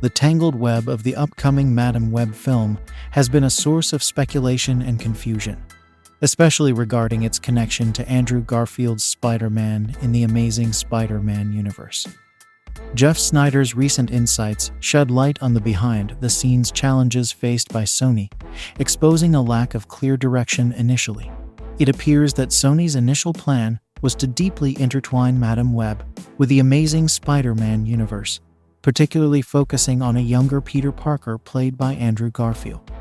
The tangled web of the upcoming Madam Web film has been a source of speculation and confusion, especially regarding its connection to Andrew Garfield's Spider-Man in the Amazing Spider-Man universe. Jeff Snyder's recent insights shed light on the behind-the-scenes challenges faced by Sony, exposing a lack of clear direction initially. It appears that Sony's initial plan was to deeply intertwine Madam Web with the Amazing Spider-Man universe, particularly focusing on a younger Peter Parker played by Andrew Garfield.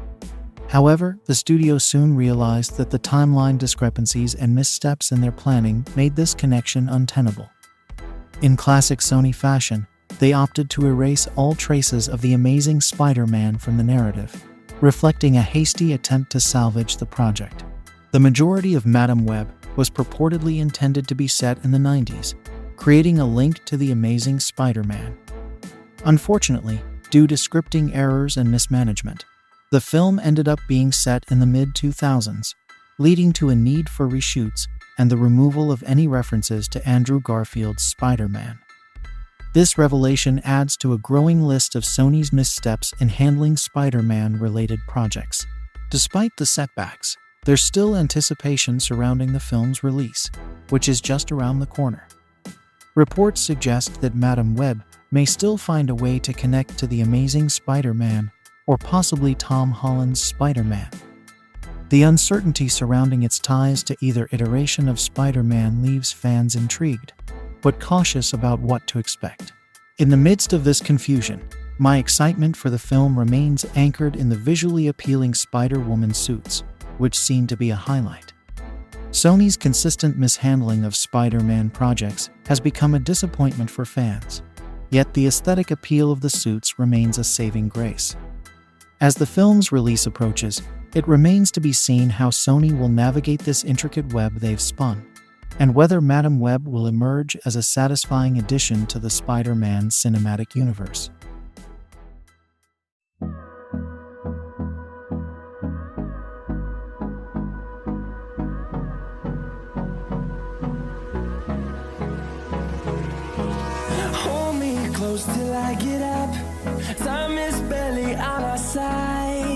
However, the studio soon realized that the timeline discrepancies and missteps in their planning made this connection untenable. In classic Sony fashion, they opted to erase all traces of the Amazing Spider-Man from the narrative, reflecting a hasty attempt to salvage the project. The majority of Madam Web was purportedly intended to be set in the 90s, creating a link to the Amazing Spider-Man. Unfortunately, due to scripting errors and mismanagement, the film ended up being set in the mid-2000s, leading to a need for reshoots and the removal of any references to Andrew Garfield's Spider-Man. This revelation adds to a growing list of Sony's missteps in handling Spider-Man-related projects. Despite the setbacks, there's still anticipation surrounding the film's release, which is just around the corner. Reports suggest that Madam Web may still find a way to connect to the Amazing Spider-Man or possibly Tom Holland's Spider-Man. The uncertainty surrounding its ties to either iteration of Spider-Man leaves fans intrigued, but cautious about what to expect. In the midst of this confusion, my excitement for the film remains anchored in the visually appealing Spider-Woman suits, which seem to be a highlight. Sony's consistent mishandling of Spider-Man projects has become a disappointment for fans, yet the aesthetic appeal of the suits remains a saving grace. As the film's release approaches, it remains to be seen how Sony will navigate this intricate web they've spun, and whether Madam Web will emerge as a satisfying addition to the Spider-Man cinematic universe. Hold me close till I get up. Time is barely on our side.